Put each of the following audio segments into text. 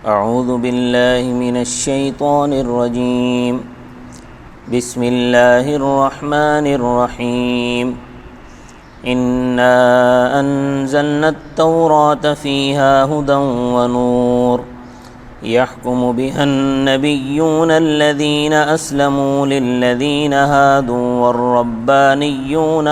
اعوذ باللہ من الشیطان الرجیم بسم اللہ الرحمن الرحیم انا انزلنا التوراة فیہا ہدی ونور يحكم بها النبيون الذين أسلموا للذين هادوا والربانيون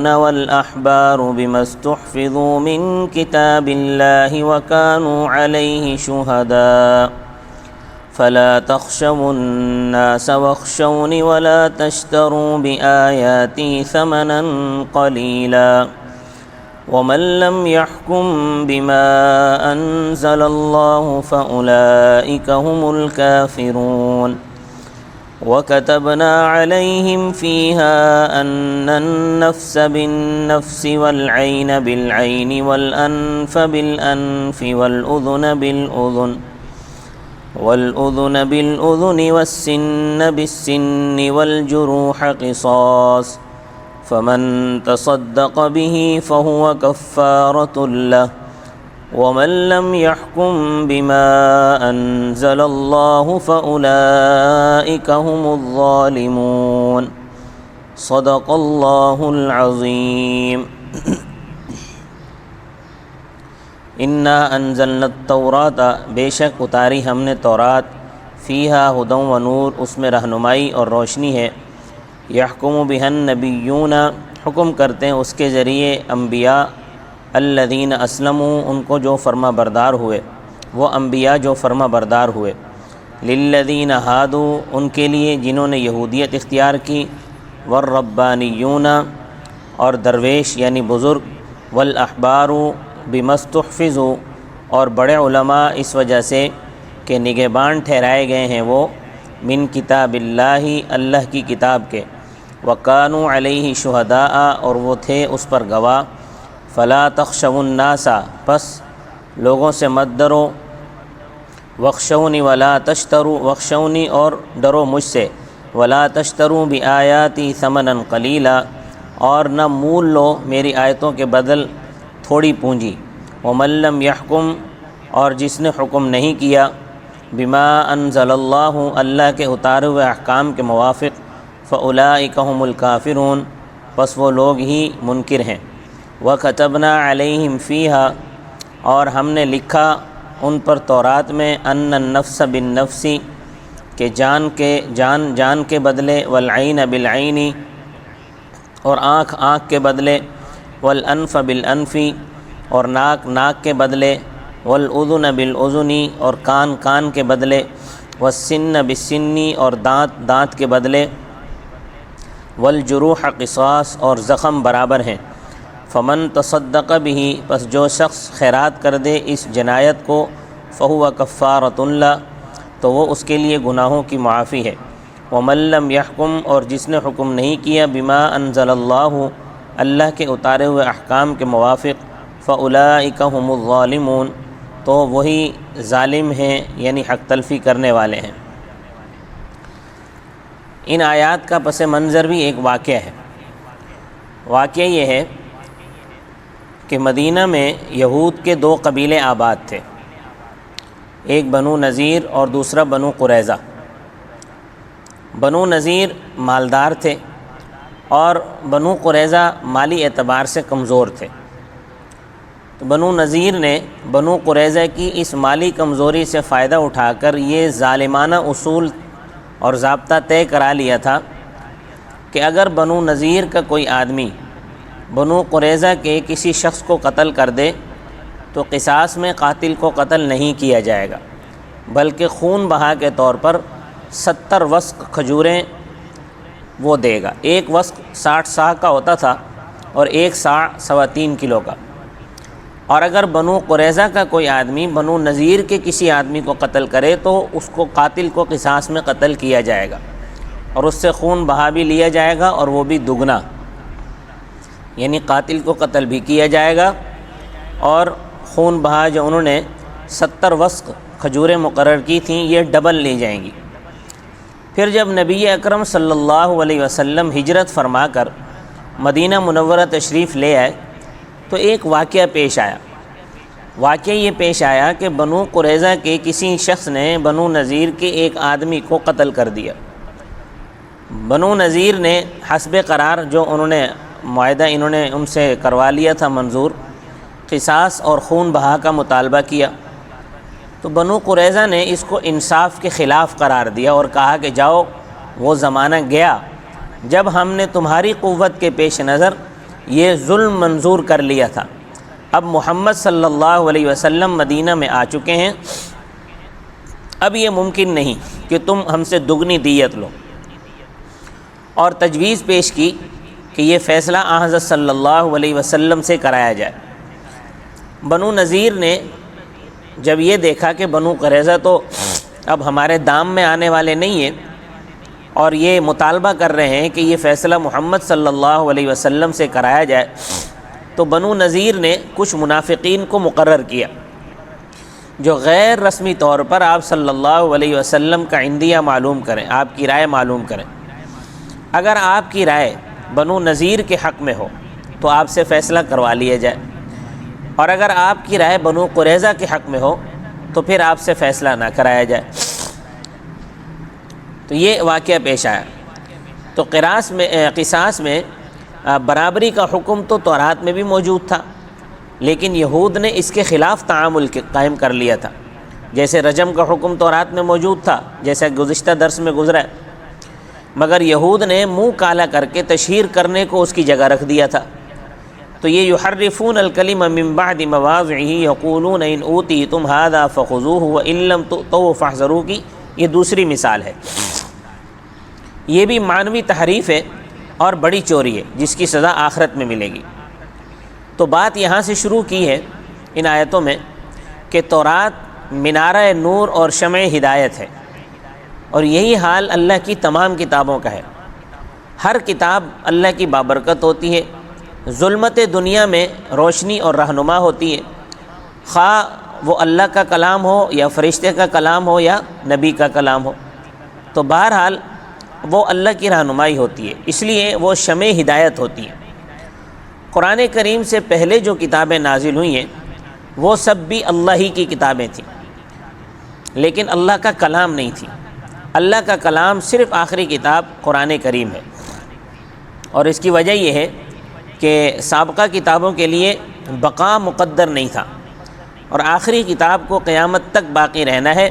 والأحبار بما استحفظوا من كتاب الله وكانوا عليه شهداء فلا تخشوا الناس واخشوني ولا تشتروا بآياتي ثمنا قليلا ومن لم يحكم بما أنزل الله فأولئك هم الكافرون وكتبنا عليهم فيها أن النفس بالنفس والعين بالعين والأنف بالأنف والأذن بالأذن والسن بالسن والجروح قصاص فمن تصدق به فهو كفارة له ومن لم يحكم بما أنزل الله فأولئك هم الظالمون صدق الله العظيم انا انزلنا التوراة، بے شک اتاری ہم نے تورات، فیہا ہدی و نور، اس میں رہنمائی اور روشنی ہے، یحکم بها النبیون، حکم کرتے ہیں اس کے ذریعے انبیاء، الذین اسلموا، ان کو جو فرما بردار ہوئے، وہ انبیاء جو فرما بردار ہوئے، للذین ہادوا، ان کے لیے جنہوں نے یہودیت اختیار کی، والربانیون، اور درویش یعنی بزرگ، والاحبار بما استحفظوا، اور بڑے علماء اس وجہ سے کہ نگہبان ٹھہرائے گئے ہیں وہ من کتاب اللہ، اللہ کی کتاب کے، وکانوا علیہ شہداء، اور وہ تھے اس پر گواہ، فلا تخشوا الناس، پس لوگوں سے مت ڈرو، واخشونی ولا تشتروا، واخشونی اور ڈرو مجھ سے، ولا تشتروا بآیاتی ثمنا قلیلا، اور نہ مول لو میری آیتوں کے بدل تھوڑی پونجی، ومن لم یحکم، اور جس نے حکم نہیں کیا، بما انزل اللہ، اللہ کے اتارے ہوئے احکام کے موافق، فاولئک هم الکافرون، پس وہ لوگ ہی منکر ہیں، وکتبنا علیہم فیہا، اور ہم نے لکھا ان پر تورات میں، ان النفس بالنفس، کہ جان کے بدلے، والعین بالعین، اور آنکھ کے بدلے، والانف بالانف، اور ناک کے بدلے، والاذن بالاذن، اور کان کے بدلے، والسن بالسن، اور دانت کے بدلے، والجروح قصاص، اور زخم برابر ہیں، فمن تصدق به، پس جو شخص خیرات کر دے اس جنایت کو، فہو کفارۃ اللہ، تو وہ اس کے لیے گناہوں کی معافی ہے، ومن لم یحکم، اور جس نے حکم نہیں کیا، بما انزل اللہ، اللہ کے اتارے ہوئے احکام کے موافق، فاولئک هم الظالمون، تو وہی ظالم ہیں یعنی حق تلفی کرنے والے ہیں۔ ان آیات کا پس منظر بھی ایک واقعہ ہے۔ واقعہ یہ ہے کہ مدینہ میں یہود کے دو قبیلے آباد تھے، ایک بنو نذیر اور دوسرا بنو قریظہ۔ بنو نذیر مالدار تھے اور بنو قریظہ مالی اعتبار سے کمزور تھے، تو بنو نذیر نے بنو قریظہ کی اس مالی کمزوری سے فائدہ اٹھا کر یہ ظالمانہ اصول اور ضابطہ طے کرا لیا تھا کہ اگر بنو نذیر کا کوئی آدمی بنو قریظہ کے کسی شخص کو قتل کر دے تو قصاص میں قاتل کو قتل نہیں کیا جائے گا، بلکہ خون بہا کے طور پر 70 وسق کھجوریں وہ دے گا۔ ایک وسق 60 سا کا ہوتا تھا اور ایک سا 3.25 کلو کا۔ اور اگر بنو قریظہ کا کوئی آدمی بنو نذیر کے کسی آدمی کو قتل کرے تو اس کو قاتل کو قصاص میں قتل کیا جائے گا، اور اس سے خون بہا بھی لیا جائے گا، اور وہ بھی دگنا، یعنی قاتل کو قتل بھی کیا جائے گا، اور خون بہا جو انہوں نے 70 وسق کھجوریں مقرر کی تھیں یہ ڈبل لی جائیں گی۔ پھر جب نبی اکرم صلی اللہ علیہ وسلم ہجرت فرما کر مدینہ منورہ تشریف لے آئے تو ایک واقعہ پیش آیا۔ واقعہ یہ پیش آیا کہ بنو قریظہ کے کسی شخص نے بنو نذیر کے ایک آدمی کو قتل کر دیا۔ بنو نذیر نے حسب قرار جو انہوں نے معاہدہ انہوں نے ان سے کروا لیا تھا منظور، قصاص اور خون بہا کا مطالبہ کیا، تو بنو قریظہ نے اس کو انصاف کے خلاف قرار دیا اور کہا کہ جاؤ، وہ زمانہ گیا جب ہم نے تمہاری قوت کے پیش نظر یہ ظلم منظور کر لیا تھا۔ اب محمد صلی اللہ علیہ وسلم مدینہ میں آ چکے ہیں، اب یہ ممکن نہیں کہ تم ہم سے دگنی دیت لو، اور تجویز پیش کی کہ یہ فیصلہ حضرت صلی اللہ علیہ وسلم سے کرایا جائے۔ بنو نذیر نے جب یہ دیکھا کہ بنو قریظہ تو اب ہمارے دام میں آنے والے نہیں ہیں اور یہ مطالبہ کر رہے ہیں کہ یہ فیصلہ محمد صلی اللہ علیہ وسلم سے کرایا جائے، تو بنو نذیر نے کچھ منافقین کو مقرر کیا جو غیر رسمی طور پر آپ صلی اللہ علیہ وسلم کا عندیہ معلوم کریں، آپ کی رائے معلوم کریں۔ اگر آپ کی رائے بنو نذیر کے حق میں ہو تو آپ سے فیصلہ کروا لیا جائے، اور اگر آپ کی رائے بنو قریظہ کے حق میں ہو تو پھر آپ سے فیصلہ نہ کرایا جائے۔ تو یہ واقعہ پیش آیا۔ تو قصاص میں برابری کا حکم تو تورات میں بھی موجود تھا، لیکن یہود نے اس کے خلاف تعامل قائم کر لیا تھا۔ جیسے رجم کا حکم تورات میں موجود تھا، جیسے گزشتہ درس میں گزرا ہے، مگر یہود نے منہ کالا کر کے تشہیر کرنے کو اس کی جگہ رکھ دیا تھا۔ تو یہ یحرفون الکلم من بعد مواضعہ یقولون ان اوتیتم ھذا فخذوہ وان لم تؤتوہ فاحذروا کی یہ دوسری مثال ہے۔ یہ بھی معنوی تحریف ہے اور بڑی چوری ہے جس کی سزا آخرت میں ملے گی۔ تو بات یہاں سے شروع کی ہے ان آیتوں میں کہ تورات منارہ نور اور شمع ہدایت ہے، اور یہی حال اللہ کی تمام کتابوں کا ہے۔ ہر کتاب اللہ کی بابرکت ہوتی ہے، ظلمت دنیا میں روشنی اور رہنما ہوتی ہے، خواہ وہ اللہ کا کلام ہو یا فرشتے کا کلام ہو یا نبی کا کلام ہو، تو بہرحال وہ اللہ کی رہنمائی ہوتی ہے، اس لیے وہ شمع ہدایت ہوتی ہے۔ قرآن کریم سے پہلے جو کتابیں نازل ہوئی ہیں وہ سب بھی اللہ ہی کی کتابیں تھیں، لیکن اللہ کا کلام نہیں تھی۔ اللہ کا کلام صرف آخری کتاب قرآن کریم ہے، اور اس کی وجہ یہ ہے کہ سابقہ کتابوں کے لیے بقا مقدر نہیں تھا، اور آخری کتاب کو قیامت تک باقی رہنا ہے،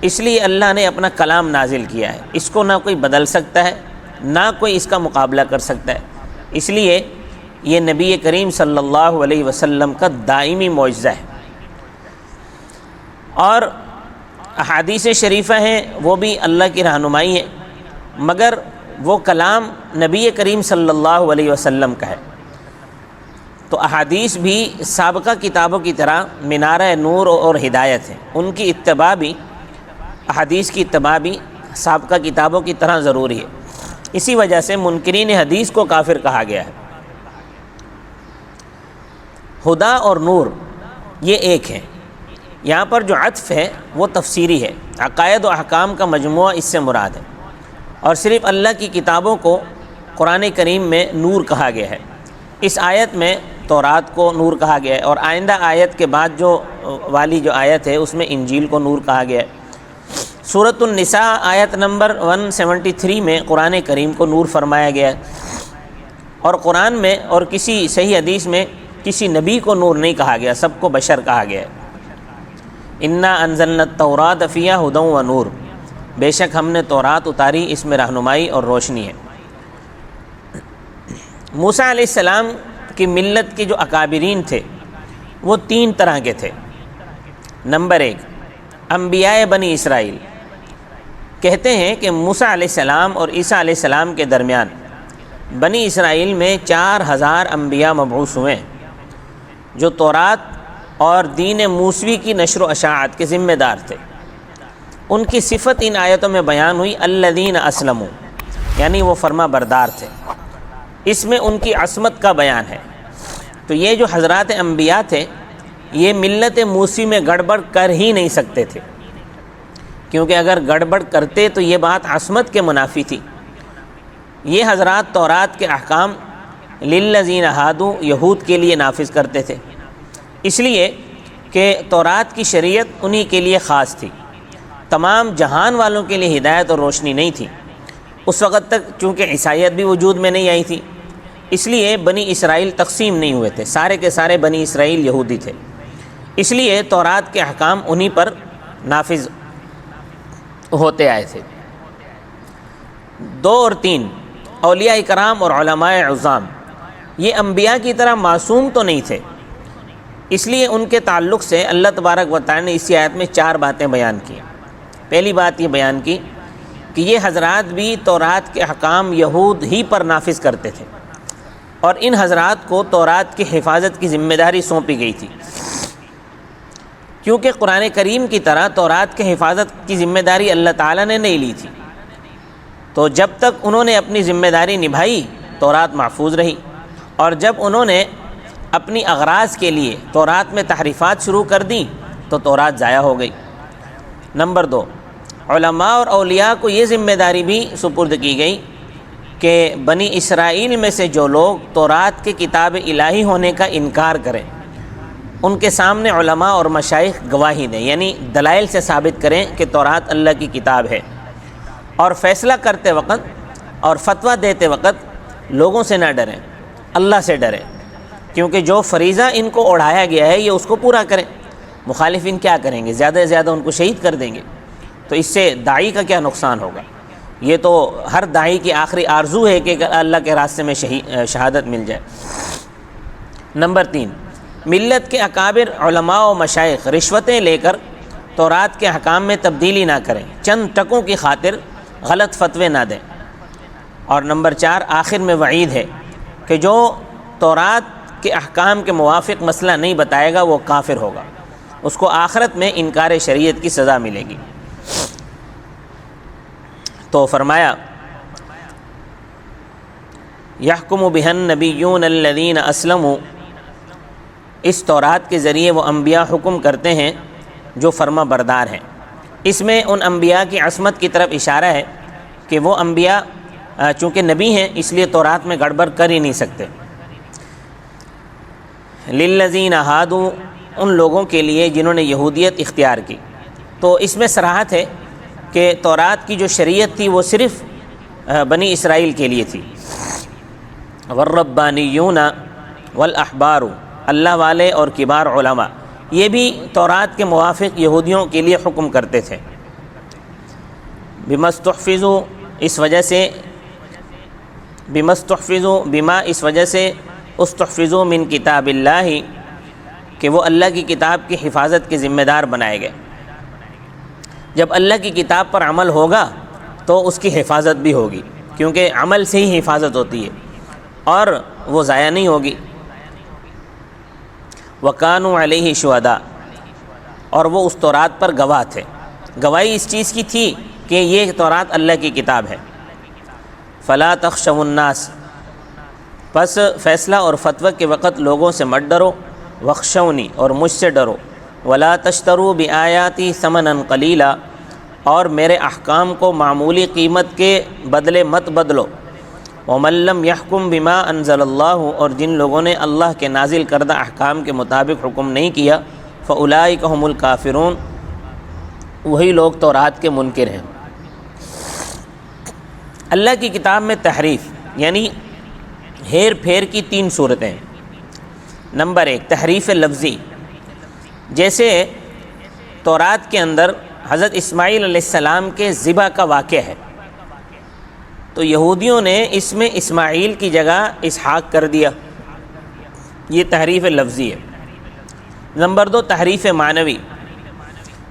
اس لیے اللہ نے اپنا کلام نازل کیا ہے۔ اس کو نہ کوئی بدل سکتا ہے، نہ کوئی اس کا مقابلہ کر سکتا ہے، اس لیے یہ نبی کریم صلی اللہ علیہ وسلم کا دائمی معجزہ ہے۔ اور احادیث شریفہ ہیں وہ بھی اللہ کی رہنمائی ہے، مگر وہ کلام نبی کریم صلی اللہ علیہ وسلم کا ہے۔ تو احادیث بھی سابقہ کتابوں کی طرح منارہ نور اور ہدایت ہے، ان کی اتباع بھی، احادیث کی اتباع بھی سابقہ کتابوں کی طرح ضروری ہے۔ اسی وجہ سے منکرین حدیث کو کافر کہا گیا ہے۔ ہدا اور نور یہ ایک ہے، یہاں پر جو عطف ہے وہ تفسیری ہے، عقائد و احکام کا مجموعہ اس سے مراد ہے، اور صرف اللہ کی کتابوں کو قرآن کریم میں نور کہا گیا ہے۔ اس آیت میں تورات کو نور کہا گیا ہے، اور آئندہ آیت کے بعد جو والی جو آیت ہے اس میں انجیل کو نور کہا گیا ہے۔ سورۃ النساء آیت نمبر 173 میں قرآن کریم کو نور فرمایا گیا ہے، اور قرآن میں اور کسی صحیح حدیث میں کسی نبی کو نور نہیں کہا گیا، سب کو بشر کہا گیا ہے۔ انا انزلنا التوراۃ فیہا ھدی و نور، بے شک ہم نے تورات اتاری، اس میں رہنمائی اور روشنی ہے۔ موسیٰ علیہ السلام کی ملت کے جو اکابرین تھے وہ تین طرح کے تھے۔ نمبر 1، انبیاء بنی اسرائیل۔ کہتے ہیں کہ موسیٰ علیہ السلام اور عیسیٰ علیہ السلام کے درمیان بنی اسرائیل میں 4000 انبیاء مبعوث ہوئے جو تورات اور دین موسوی کی نشر و اشاعت کے ذمہ دار تھے۔ ان کی صفت ان آیتوں میں بیان ہوئی، الذین اسلموا، یعنی وہ فرما بردار تھے۔ اس میں ان کی عصمت کا بیان ہے۔ تو یہ جو حضرات انبیاء تھے یہ ملت موسوی میں گڑبڑ کر ہی نہیں سکتے تھے، کیونکہ اگر گڑبڑ کرتے تو یہ بات عصمت کے منافی تھی۔ یہ حضرات تورات کے احکام للذین ہادوا، یہود کے لیے نافذ کرتے تھے، اس لیے کہ تورات کی شریعت انہی کے لیے خاص تھی، تمام جہان والوں کے لیے ہدایت اور روشنی نہیں تھی۔ اس وقت تک چونکہ عیسائیت بھی وجود میں نہیں آئی تھی، اس لیے بنی اسرائیل تقسیم نہیں ہوئے تھے، سارے کے سارے بنی اسرائیل یہودی تھے، اس لیے تورات کے احکام انہی پر نافذ ہوتے آئے تھے۔ 2 اور 3 اولیاء کرام اور علماء عظام یہ انبیاء کی طرح معصوم تو نہیں تھے، اس لیے ان کے تعلق سے اللہ تبارک و تعالی نے اسی آیت میں 4 باتیں بیان کی۔ پہلی بات یہ بیان کی کہ یہ حضرات بھی تورات کے احکام یہود ہی پر نافذ کرتے تھے، اور ان حضرات کو تورات کی حفاظت کی ذمہ داری سونپی گئی تھی، کیونکہ قرآن کریم کی طرح تورات کی حفاظت کی ذمہ داری اللہ تعالیٰ نے نہیں لی تھی۔ تو جب تک انہوں نے اپنی ذمہ داری نبھائی تورات محفوظ رہی، اور جب انہوں نے اپنی اغراض کے لیے تورات میں تحریفات شروع کر دیں تو تورات ضائع ہو گئی۔ نمبر 2، علماء اور اولیاء کو یہ ذمہ داری بھی سپرد کی گئی کہ بنی اسرائیل میں سے جو لوگ تورات کے کتاب الہی ہونے کا انکار کریں، ان کے سامنے علماء اور مشائخ گواہی دیں، یعنی دلائل سے ثابت کریں کہ تورات اللہ کی کتاب ہے، اور فیصلہ کرتے وقت اور فتویٰ دیتے وقت لوگوں سے نہ ڈریں، اللہ سے ڈریں، کیونکہ جو فریضہ ان کو اڑھایا گیا ہے یہ اس کو پورا کریں۔ مخالفین کیا کریں گے؟ زیادہ سے زیادہ ان کو شہید کر دیں گے، تو اس سے داعی کا کیا نقصان ہوگا؟ یہ تو ہر داعی کی آخری آرزو ہے کہ اللہ کے راستے میں شہادت مل جائے۔ نمبر 3، ملت کے اکابر علماء و مشائخ رشوتیں لے کر تورات کے احکام میں تبدیلی نہ کریں، چند ٹکوں کی خاطر غلط فتوے نہ دیں۔ اور نمبر 4، آخر میں وعید ہے کہ جو تورات کے احکام کے موافق مسئلہ نہیں بتائے گا وہ کافر ہوگا، اس کو آخرت میں انکار شریعت کی سزا ملے گی۔ تو فرمایا یحکم بہا النبیون الذین اسلموا، اس تورات کے ذریعے وہ انبیاء حکم کرتے ہیں جو فرما بردار ہیں۔ اس میں ان انبیاء کی عصمت کی طرف اشارہ ہے کہ وہ انبیاء چونکہ نبی ہیں اس لیے تورات میں گڑبڑ کر ہی نہیں سکتے۔ للذین ہادوا، ان لوگوں کے لیے جنہوں نے یہودیت اختیار کی۔ تو اس میں صراحت ہے کہ تورات کی جو شریعت تھی وہ صرف بنی اسرائیل کے لیے تھی۔ والربانیون والاحبار، اللہ والے اور کبار علماء یہ بھی تورات کے موافق یہودیوں کے لیے حکم کرتے تھے۔ بما استحفظوا، اس وجہ سے اس وجہ سے استحفظوا من کتاب اللہ، کہ وہ اللہ کی کتاب کی حفاظت کے ذمہ دار بنائے گئے۔ جب اللہ کی کتاب پر عمل ہوگا تو اس کی حفاظت بھی ہوگی، کیونکہ عمل سے ہی حفاظت ہوتی ہے اور وہ ضائع نہیں ہوگی۔ وَكَانُوا عَلَيْهِ شُهَدَاءَ، اور وہ اس تورات پر گواہ تھے، گواہی اس چیز کی تھی کہ یہ تورات اللہ کی کتاب ہے۔ فَلَا تَخْشَوُا النَّاسَ، پس فیصلہ اور فتویٰ کے وقت لوگوں سے مت ڈرو، وَاخْشَوْنِی، اور مجھ سے ڈرو، وَلَا تَشْتَرُوا بِآيَاتِي ثَمَنًا قَلِيلًا، اور میرے احکام کو معمولی قیمت کے بدلے مت بدلو۔ وَمَن لَّمْ يَحْكُم بِمَا أَنزَلَ اللَّهُ، اور جن لوگوں نے اللہ کے نازل کردہ احکام کے مطابق حکم نہیں کیا، فَأُولَٰئِكَ هُمُ الْكَافِرُونَ، وہی لوگ تورات کے منکر ہیں۔ اللہ کی کتاب میں تحریف یعنی ہیر پھیر کی 3 صورتیں ہیں۔ نمبر 1، تحریف لفظی، جیسے تورات کے اندر حضرت اسماعیل علیہ السلام کے ذبح کا واقعہ ہے، تو یہودیوں نے اس میں اسماعیل کی جگہ اسحاق کر دیا، یہ تحریف لفظی ہے۔ نمبر 2، تحریف معنوی،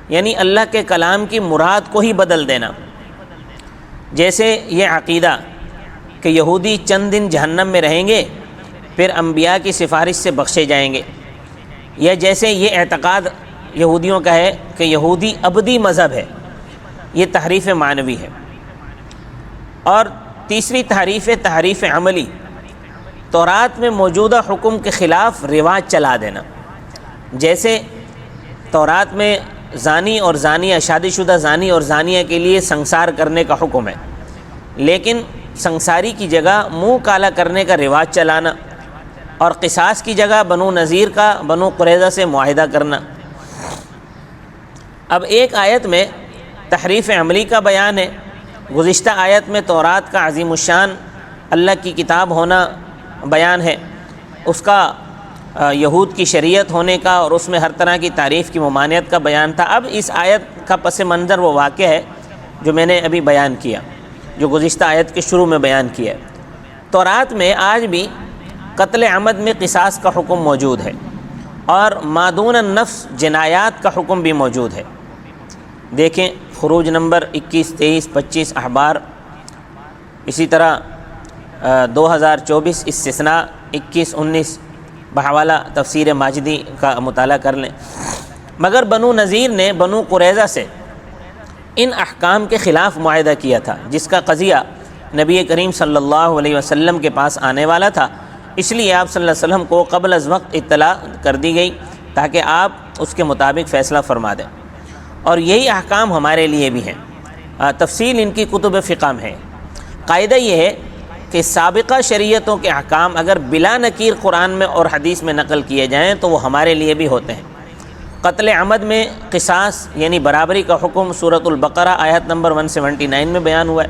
یعنی اللہ کے کلام کی مراد کو ہی بدل دینا، جیسے یہ عقیدہ کہ یہودی چند دن جہنم میں رہیں گے پھر انبیاء کی سفارش سے بخشے جائیں گے، یا جیسے یہ اعتقاد یہودیوں کا ہے کہ یہودی ابدی مذہب ہے، یہ تحریف معنوی ہے۔ اور تیسری تحریف عملی، تورات میں موجودہ حکم کے خلاف رواج چلا دینا، جیسے تورات میں زانی اور زانیہ، شادی شدہ زانی اور زانیہ کے لیے سنسار کرنے کا حکم ہے، لیکن سنساری کی جگہ منہ کالا کرنے کا رواج چلانا، اور قصاص کی جگہ بنو نذیر کا بنو قریظہ سے معاہدہ کرنا، اب ایک آیت میں تحریف عملی کا بیان ہے، گزشتہ آیت میں تورات کا عظیم الشان اللہ کی کتاب ہونا بیان ہے، اس کا یہود کی شریعت ہونے کا اور اس میں ہر طرح کی تعریف کی ممانعت کا بیان تھا۔ اب اس آیت کا پس منظر وہ واقعہ ہے جو میں نے ابھی بیان کیا، جو گزشتہ آیت کے شروع میں بیان کیا ہے۔ تورات میں آج بھی قتل عمد میں قصاص کا حکم موجود ہے اور ما دون النفس جنایات کا حکم بھی موجود ہے۔ دیکھیں خروج نمبر 21، 23، 25 احبار، اسی طرح 2024 استثناء 21، 19 بحوالہ تفسیر ماجدی کا مطالعہ کر لیں۔ مگر بنو نذیر نے بنو قریظہ سے ان احکام کے خلاف معاہدہ کیا تھا، جس کا قضیہ نبی کریم صلی اللہ علیہ وسلم کے پاس آنے والا تھا، اس لیے آپ صلی اللہ علیہ وسلم کو قبل از وقت اطلاع کر دی گئی تاکہ آپ اس کے مطابق فیصلہ فرما دیں، اور یہی احکام ہمارے لیے بھی ہیں۔ تفصیل ان کی کتب فقہ میں ہے۔ قاعدہ یہ ہے کہ سابقہ شریعتوں کے احکام اگر بلا نکیر قرآن میں اور حدیث میں نقل کیے جائیں تو وہ ہمارے لیے بھی ہوتے ہیں۔ قتل عمد میں قصاص یعنی برابری کا حکم سورۃ البقرہ آیت نمبر 179 میں بیان ہوا ہے،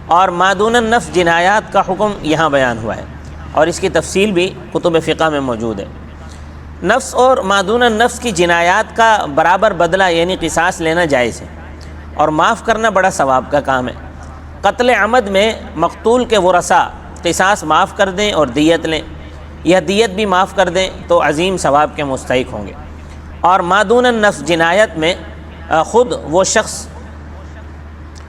اور ما دون النفس جنایات کا حکم یہاں بیان ہوا ہے، اور اس کی تفصیل بھی کتب فقہ میں موجود ہے۔ نفس اور ما دون النفس کی جنایات کا برابر بدلہ یعنی قصاص لینا جائز ہے، اور معاف کرنا بڑا ثواب کا کام ہے۔ قتل عمد میں مقتول کے ورثاء قصاص معاف کر دیں اور دیت لیں، یا دیت بھی معاف کر دیں تو عظیم ثواب کے مستحق ہوں گے۔ اور ما دون النفس جنایت میں خود وہ شخص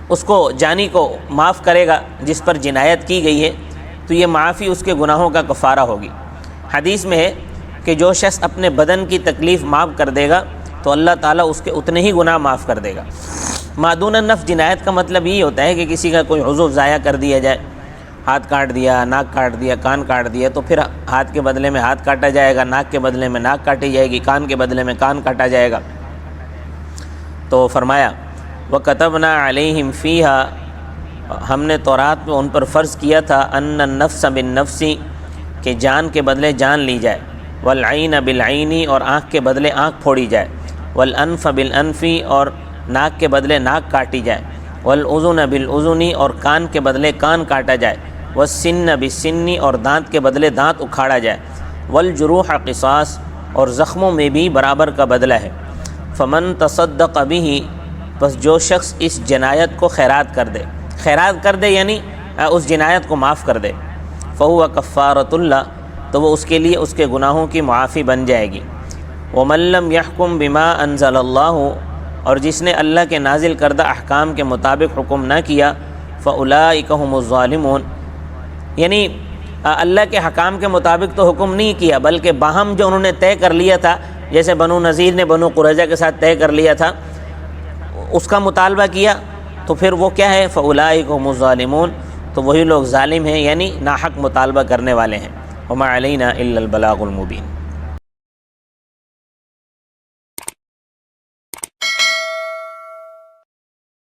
اس کو جانی کو معاف کرے گا جس پر جنایت کی گئی ہے، تو یہ معافی اس کے گناہوں کا کفارہ ہوگی۔ حدیث میں ہے کہ جو شخص اپنے بدن کی تکلیف معاف کر دے گا تو اللہ تعالیٰ اس کے اتنے ہی گناہ معاف کر دے گا۔ ما دون النفس جنایت کا مطلب یہ ہوتا ہے کہ کسی کا کوئی عضو ضائع کر دیا جائے، ہاتھ کاٹ دیا، ناک کاٹ دیا، کان کاٹ دیا، تو پھر ہاتھ کے بدلے میں ہاتھ کاٹا جائے گا، ناک کے بدلے میں ناک کاٹی جائے گی، کان کے بدلے میں کان کاٹا جائے گا۔ تو فرمایا وَكَتَبْنَا عَلَيْهِمْ فِيهَا، ہم نے تورات میں ان پر فرض کیا تھا أَنَّ النَّفْسَ بِالنَّفْسِ، کہ جان کے بدلے جان لی جائے، وَالْعَيْنَ بِالْعَيْنِ، اور آنکھ کے بدلے آنکھ پھوڑی جائے، وَالْأَنْفَ بِالْأَنْفِ، اور ناک کے بدلے ناک کاٹی جائے، وَالْأُذُنَ بِالْأُذُنِ، اور کان کے بدلے کان کاٹا جائے، وَالسِّنَّ بِالسِّنِّ، اور دانت کے بدلے دانت اکھاڑا جائے، وَالْجُرُوحَ قِصَاص، اور زخموں میں بھی برابر کا بدلہ ہے۔ فَمَن تَصَدَّقَ بِهِ، بس جو شخص اس جنایت کو خیرات کر دے یعنی اس جنایت کو معاف کر دے، فَهُوَ كَفَّارَةٌ لَهُ، تو وہ اس کے لیے اس کے گناہوں کی معافی بن جائے گی۔ وَمَن لَّمْ يَحْكُم بِمَا أَنزَلَ اللَّهُ، اور جس نے اللہ کے نازل کردہ احکام کے مطابق حکم نہ کیا، فَأُولَٰئِكَ هُمُ الظَّالِمُونَ، یعنی اللہ کے حکام کے مطابق تو حکم نہیں کیا بلکہ باہم جو انہوں نے طے کر لیا تھا، جیسے بنو نذیر نے بنو قریظہ کے ساتھ طے کر لیا تھا، اس کا مطالبہ کیا، تو پھر وہ کیا ہے، فَأُولَٰئِكَ هُمُ الظَّالِمُونَ، تو وہی لوگ ظالم ہیں یعنی ناحق مطالبہ کرنے والے ہیں۔ وَمَا عَلَيْنَا إِلَّا الْبَلَاغُ الْمُبِينُ۔